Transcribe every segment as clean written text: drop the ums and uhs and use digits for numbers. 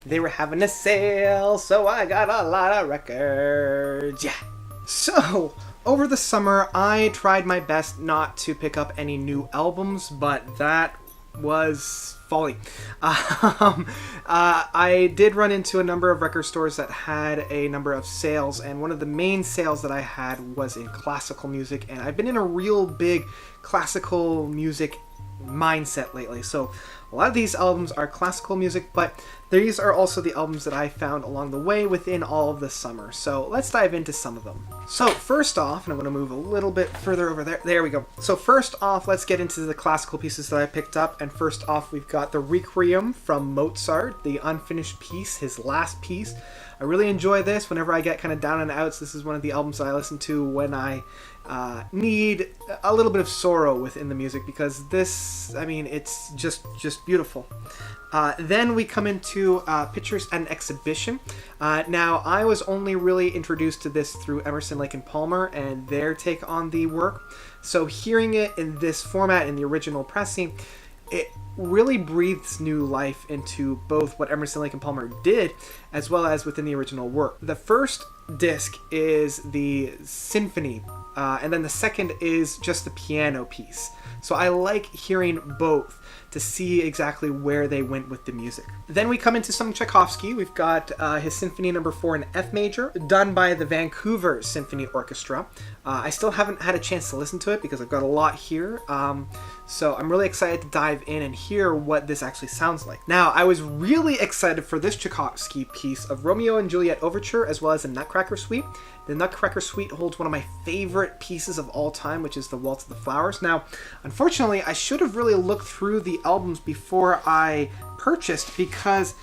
They were having a sale, so I got a lot of records. Yeah. So, over the summer, I tried my best not to pick up any new albums, but that was folly. I did run into a number of record stores that had a number of sales, and one of the main sales that I had was in classical music, and I've been in a real big classical music mindset lately. So a lot of these albums are classical music, but these are also the albums that I found along the way within all of the summer. So let's dive into some of them. So first off, and I'm going to move a little bit further over there. There we go. So first off, let's get into the classical pieces that I picked up. And first off, we've got the Requiem from Mozart, the unfinished piece, his last piece. I really enjoy this whenever I get kind of down and outs. This is one of the albums that I listen to when I need a little bit of sorrow within the music, because this, I mean, it's just beautiful. Then we come into Pictures and Exhibition. Now, I was only really introduced to this through Emerson, Lake and Palmer and their take on the work. So hearing it in this format, in the original pressing, it really breathes new life into both what Emerson, Lake and Palmer did, as well as within the original work. The first disc is the symphony, and then the second is just the piano piece. So I like hearing both to see exactly where they went with the music. Then we come into some Tchaikovsky. We've got his Symphony No. 4 in F major, done by the Vancouver Symphony Orchestra. I still haven't had a chance to listen to it because I've got a lot here. So I'm really excited to dive in and hear what this actually sounds like. Now, I was really excited for this Tchaikovsky piece of Romeo and Juliet Overture, as well as the Nutcracker Suite. The Nutcracker Suite holds one of my favorite pieces of all time, which is the Waltz of the Flowers. Now, unfortunately, I should have really looked through the albums before I purchased, because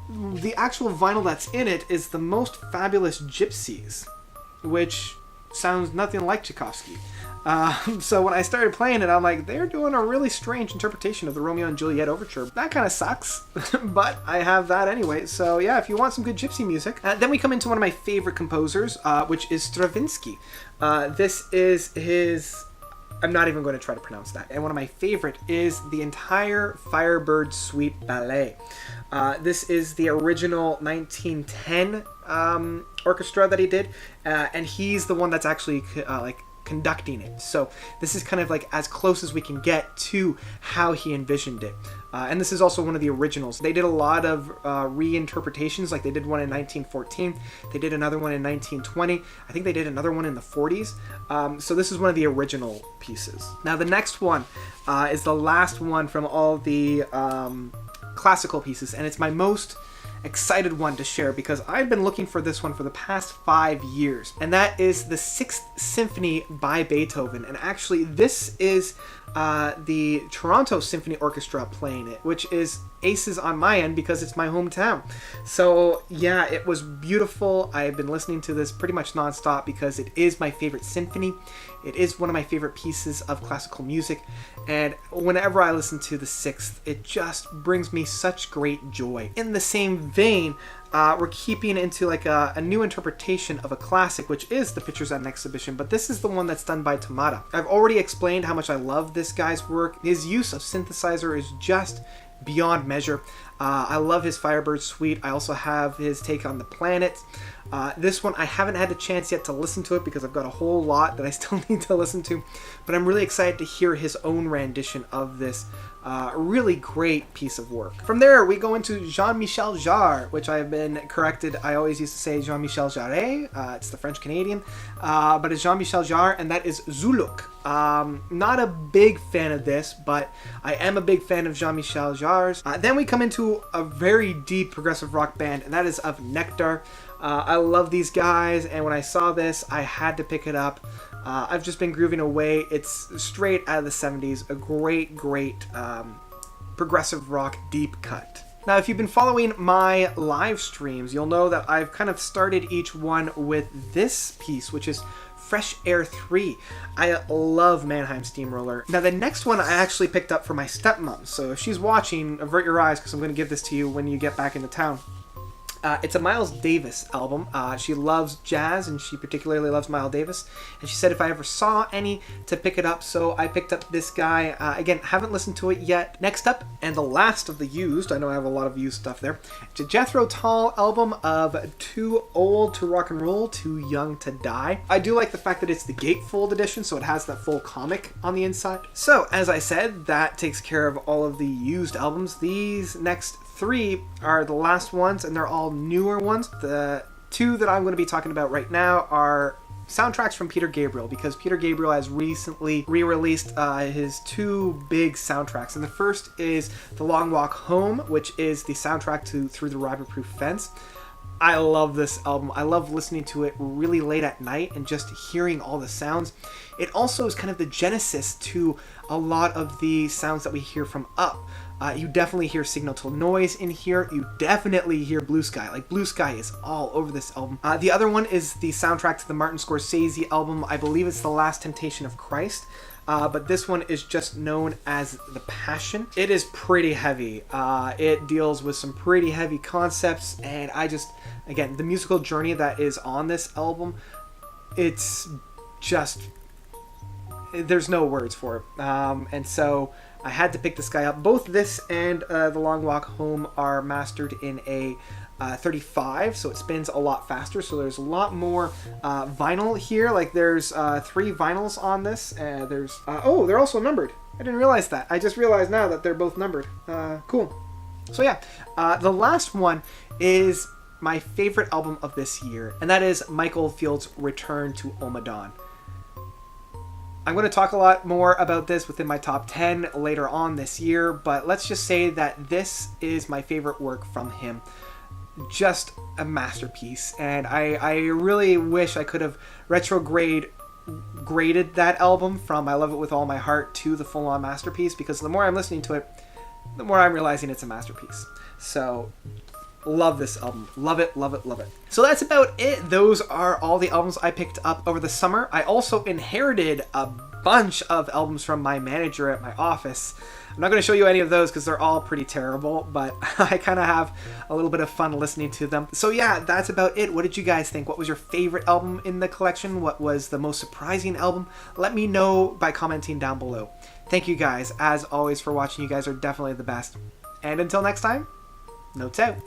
the actual vinyl that's in it is The Most Fabulous Gypsies, which sounds nothing like Tchaikovsky. So when I started playing it, I'm like, they're doing a really strange interpretation of the Romeo and Juliet Overture. That kind of sucks, but I have that anyway. So yeah, if you want some good gypsy music. Then we come into one of my favorite composers, which is Stravinsky. This is his... I'm not even going to try to pronounce that. And one of my favorite is the entire Firebird Suite Ballet. This is the original 1910 orchestra that he did, and he's the one that's actually conducting it. So this is kind of like as close as we can get to how he envisioned it. And this is also one of the originals. They did a lot of reinterpretations, like they did one in 1914, they did another one in 1920, I think they did another one in the 40s. So this is one of the original pieces. Now the next one is the last one from all the classical pieces, and it's my most excited one to share because I've been looking for this one for the past 5 years, and that is the Sixth Symphony by Beethoven. And actually this is the Toronto Symphony Orchestra playing it, which is aces on my end because it's my hometown. So yeah, it was beautiful. I've been listening to this pretty much nonstop because it is my favorite symphony. It is one of my favorite pieces of classical music, and whenever I listen to the Sixth, it just brings me such great joy. In the same vein, we're keeping into like a new interpretation of a classic, which is the Pictures at an Exhibition, but this is the one that's done by Tamada. I've already explained how much I love this guy's work. His use of synthesizer is just beyond measure. I love his Firebird Suite. I also have his take on the planets. This one, I haven't had a chance yet to listen to it because I've got a whole lot that I still need to listen to, but I'm really excited to hear his own rendition of this really great piece of work. From there, we go into Jean-Michel Jarre, which I've been corrected. I always used to say Jean-Michel Jarre. It's the French-Canadian, but it's Jean-Michel Jarre, and that is Zuluk. Not a big fan of this, but I am a big fan of Jean-Michel Jarre's. Then we come into a very deep progressive rock band, and that is of Nectar. I love these guys, and when I saw this, I had to pick it up. I've just been grooving away. It's straight out of the 70s, a great progressive rock deep cut. Now, if you've been following my live streams, you'll know that I've kind of started each one with this piece, which is Fresh Air 3. I love Mannheim Steamroller. Now, the next one I actually picked up for my stepmom, so if she's watching, avert your eyes because I'm going to give this to you when you get back into town. It's a Miles Davis album. She loves jazz, and she particularly loves Miles Davis. And she said if I ever saw any, to pick it up. So I picked up this guy. Again, haven't listened to it yet. Next up, and the last of the used, I know I have a lot of used stuff there. It's a Jethro Tull album of Too Old to Rock and Roll, Too Young to Die. I do like the fact that it's the gatefold edition, so it has that full comic on the inside. So, as I said, that takes care of all of the used albums. These next 3 are the last ones, and they're all newer ones. The 2 that I'm going to be talking about right now are soundtracks from Peter Gabriel, because Peter Gabriel has recently re-released his 2 big soundtracks. And the first is The Long Walk Home, which is the soundtrack to Through the Rabbit-Proof Fence. I love this album. I love listening to it really late at night and just hearing all the sounds. It also is kind of the genesis to a lot of the sounds that we hear from Up. You definitely hear Signal to Noise in here. You definitely hear Blue Sky. Like, Blue Sky is all over this album. The other one is the soundtrack to the Martin Scorsese album. I believe it's The Last Temptation of Christ. But this one is just known as The Passion. It is pretty heavy. It deals with some pretty heavy concepts, and again, the musical journey that is on this album, it's just, there's no words for it. And so I had to pick this guy up. Both this and The Long Walk Home are mastered in a 35, so it spins a lot faster, so there's a lot more vinyl here. Like, there's 3 vinyls on this. Oh, they're also numbered. I didn't realize that. I just realized now that they're both numbered. Cool. So yeah, the last one is my favorite album of this year, and that is Mike Oldfield's Return to Omadhaun. I'm going to talk a lot more about this within my top 10 later on this year, but let's just say that this is my favorite work from him. Just a masterpiece, and I really wish I could have graded that album from I Love It With All My Heart to the full-on masterpiece, because the more I'm listening to it, the more I'm realizing it's a masterpiece. So, love this album. Love it, love it, love it. So that's about it. Those are all the albums I picked up over the summer. I also inherited a bunch of albums from my manager at my office. I'm not going to show you any of those because they're all pretty terrible, but I kind of have a little bit of fun listening to them. So yeah, that's about it. What did you guys think? What was your favorite album in the collection? What was the most surprising album? Let me know by commenting down below. Thank you guys, as always, for watching. You guys are definitely the best. And until next time, notes out.